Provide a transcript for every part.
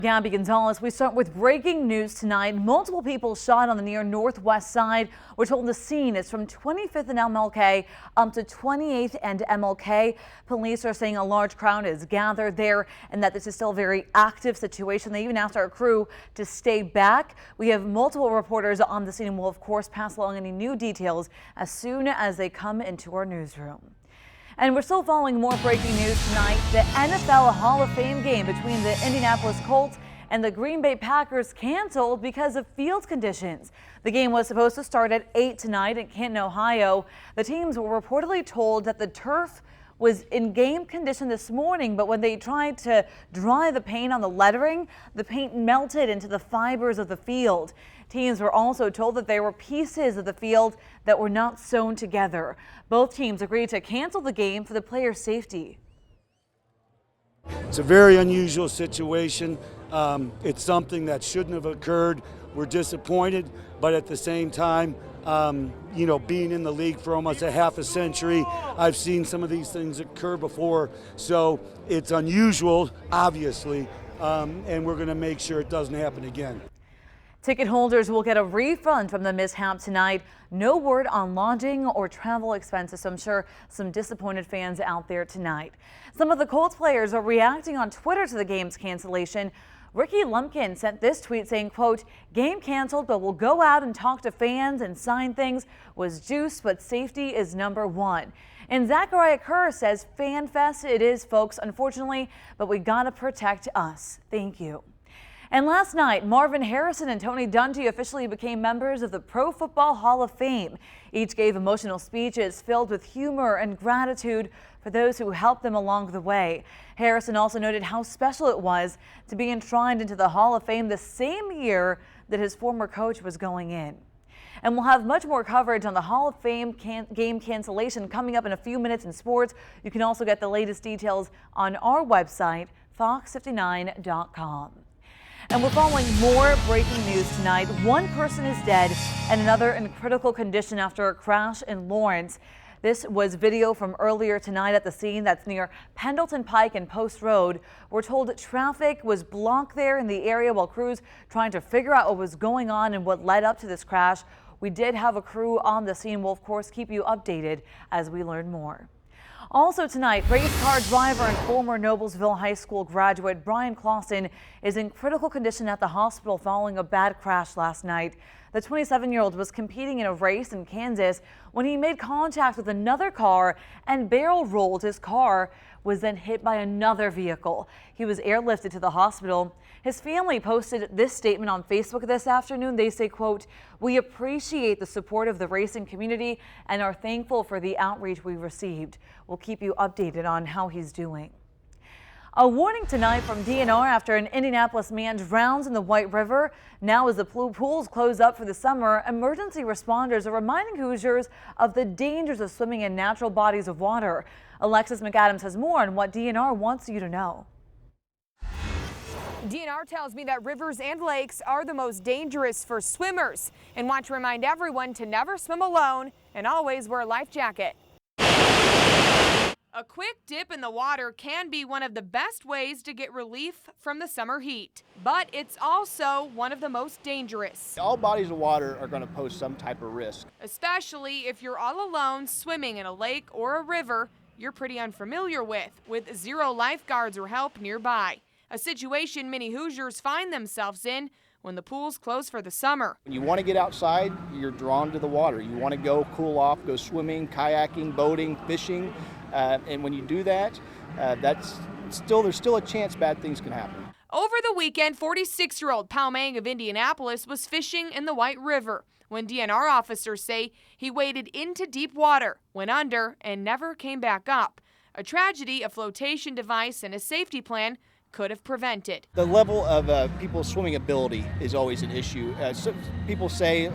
Gabby Gonzalez, we start with breaking news tonight. Multiple people shot on the near northwest side. We're told the scene is from 25th and MLK up to 28th and MLK. Police are saying a large crowd is gathered there and that this is still a very active situation. They even asked our crew to stay back. We have multiple reporters on the scene and will of course pass along any new details as soon as they come into our newsroom. And we're still following more breaking news tonight. The NFL Hall of Fame game between the Indianapolis Colts and the Green Bay Packers canceled because of field conditions. The game was supposed to start at 8 tonight in Canton, Ohio. The teams were reportedly told that the turf was in game condition this morning, but when they tried to dry the paint on the lettering, the paint melted into the fibers of the field. Teams were also told that there were pieces of the field that were not sewn together. Both teams agreed to cancel the game for the players' safety. It's a very unusual situation. It's something that shouldn't have occurred. We're disappointed, but at the same time, being in the league for almost a half a century, I've seen some of these things occur before. So it's unusual, obviously, and we're going to make sure it doesn't happen again. Ticket holders will get a refund from the mishap tonight. No word on lodging or travel expenses, so I'm sure some disappointed fans out there tonight. Some of the Colts players are reacting on Twitter to the game's cancellation. Ricky Lumpkin sent this tweet saying, quote, "Game canceled, but we'll go out and talk to fans and sign things. Was juice, but safety is number one." And Zachariah Kerr says, "Fan fest it is, folks, unfortunately, but we gotta protect us. Thank you." And last night, Marvin Harrison and Tony Dungy officially became members of the Pro Football Hall of Fame. Each gave emotional speeches filled with humor and gratitude for those who helped them along the way. Harrison also noted how special it was to be enshrined into the Hall of Fame the same year that his former coach was going in. And we'll have much more coverage on the Hall of Fame game cancellation coming up in a few minutes in sports. You can also get the latest details on our website, fox59.com. And we're following more breaking news tonight. One person is dead and another in critical condition after a crash in Lawrence. This was video from earlier tonight at the scene that's near Pendleton Pike and Post Road. We're told that traffic was blocked there in the area while crews trying to figure out what was going on and what led up to this crash. We did have a crew on the scene. We'll of course keep you updated as we learn more. Also tonight, race car driver and former Noblesville High School graduate Brian Clausen is in critical condition at the hospital following a bad crash last night. The 27-year-old was competing in a race in Kansas when he made contact with another car and barrel rolled. His car was then hit by another vehicle. He was airlifted to the hospital. His family posted this statement on Facebook this afternoon. They say, quote, "We appreciate the support of the racing community and are thankful for the outreach we received. We'll keep you updated on how he's doing." A warning tonight from DNR after an Indianapolis man drowns in the White River. Now as the pools close up for the summer, emergency responders are reminding Hoosiers of the dangers of swimming in natural bodies of water. Alexis McAdams has more on what DNR wants you to know. DNR tells me that rivers and lakes are the most dangerous for swimmers and want to remind everyone to never swim alone and always wear a life jacket. A quick dip in the water can be one of the best ways to get relief from the summer heat, but it's also one of the most dangerous. All bodies of water are going to pose some type of risk. Especially if you're all alone swimming in a lake or a river you're pretty unfamiliar with zero lifeguards or help nearby. A situation many Hoosiers find themselves in when the pools close for the summer. When you want to get outside, you're drawn to the water. You want to go cool off, go swimming, kayaking, boating, fishing. And when you do that, there's still a chance bad things can happen. Over the weekend, 46-year-old Pao Mang of Indianapolis was fishing in the White River when DNR officers say he waded into deep water, went under, and never came back up. A tragedy a flotation device and a safety plan could have prevented. The level of people's swimming ability is always an issue. So people say,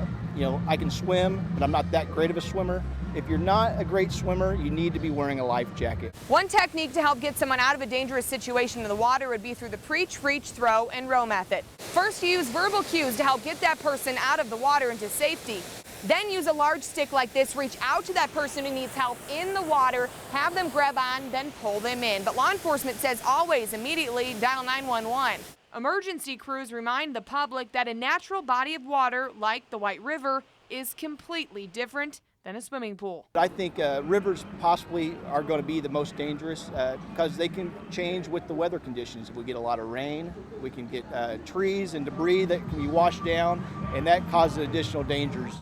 I can swim, but I'm not that great of a swimmer. If you're not a great swimmer, you need to be wearing a life jacket. One technique to help get someone out of a dangerous situation in the water would be through the preach, reach, throw, and row method. First, use verbal cues to help get that person out of the water into safety. Then use a large stick like this, reach out to that person who needs help in the water, have them grab on, then pull them in. But law enforcement says always immediately dial 911. Emergency crews remind the public that a natural body of water like the White River is completely different than a swimming pool. I think rivers possibly are going to be the most dangerous because they can change with the weather conditions. If we get a lot of rain, we can get trees and debris that can be washed down, and that causes additional dangers.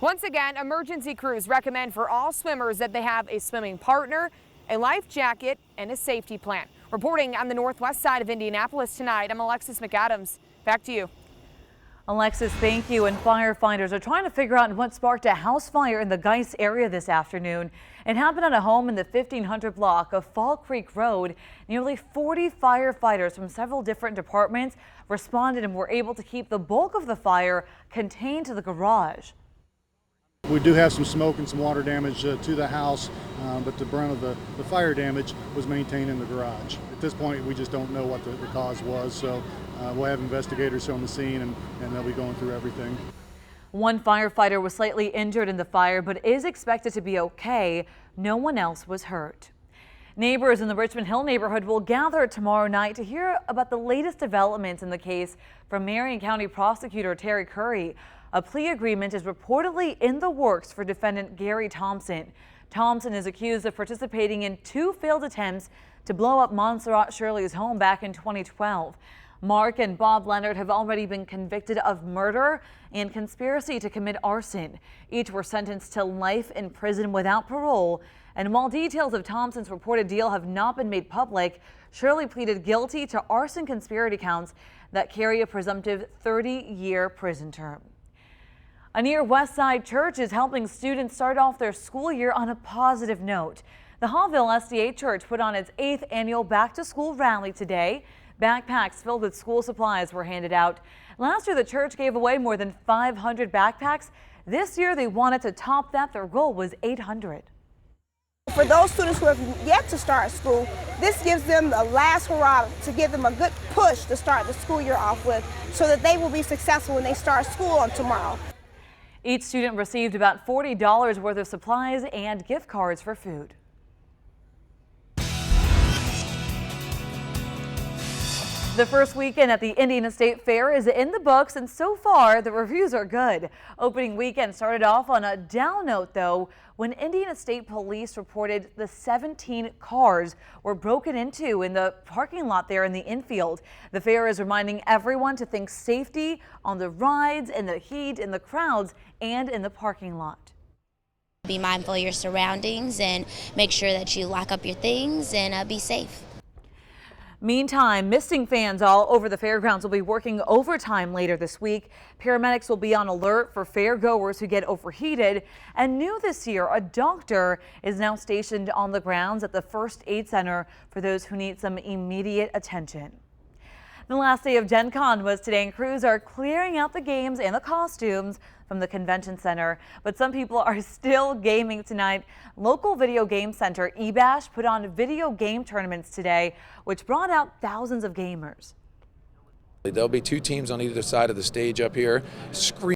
Once again, emergency crews recommend for all swimmers that they have a swimming partner, a life jacket, and a safety plan. Reporting on the northwest side of Indianapolis tonight, I'm Alexis McAdams. Back to you. Alexis, thank you. And firefighters are trying to figure out what sparked a house fire in the Geis area this afternoon. It happened at a home in the 1500 block of Fall Creek Road. Nearly 40 firefighters from several different departments responded and were able to keep the bulk of the fire contained to the garage. We do have some smoke and some water damage to the house, but the brunt of the fire damage was maintained in the garage. At this point, we just don't know what the cause was, so we'll have investigators on the scene and they'll be going through everything. One firefighter was slightly injured in the fire, but is expected to be okay. No one else was hurt. Neighbors in the Richmond Hill neighborhood will gather tomorrow night to hear about the latest developments in the case from Marion County Prosecutor Terry Curry. A plea agreement is reportedly in the works for defendant Gary Thompson. Thompson is accused of participating in 2 failed attempts to blow up Montserrat Shirley's home back in 2012. Mark and Bob Leonard have already been convicted of murder and conspiracy to commit arson. Each were sentenced to life in prison without parole. And while details of Thompson's reported deal have not been made public, Shirley pleaded guilty to arson conspiracy counts that carry a presumptive 30-year prison term. A near West Side church is helping students start off their school year on a positive note. The Hawville SDA Church put on its 8th annual back-to-school rally today. Backpacks filled with school supplies were handed out. Last year, the church gave away more than 500 backpacks. This year, they wanted to top that. Their goal was 800. For those students who have yet to start school, this gives them the last hurrah to give them a good push to start the school year off with so that they will be successful when they start school on tomorrow. Each student received about $40 worth of supplies and gift cards for food. The first weekend at the Indiana State Fair is in the books, and so far the reviews are good. Opening weekend started off on a down note, though, when Indiana State Police reported the 17 cars were broken into in the parking lot there in the infield. The fair is reminding everyone to think safety on the rides, in the heat, in the crowds, and in the parking lot. Be mindful of your surroundings and make sure that you lock up your things and be safe. Meantime, missing fans all over the fairgrounds will be working overtime later this week. Paramedics will be on alert for fairgoers who get overheated. And new this year, a doctor is now stationed on the grounds at the First Aid Center for those who need some immediate attention. The last day of Gen Con was today, and crews are clearing out the games and the costumes from the convention center. But some people are still gaming tonight. Local video game center eBash put on video game tournaments today, which brought out thousands of gamers. There'll be 2 teams on either side of the stage up here.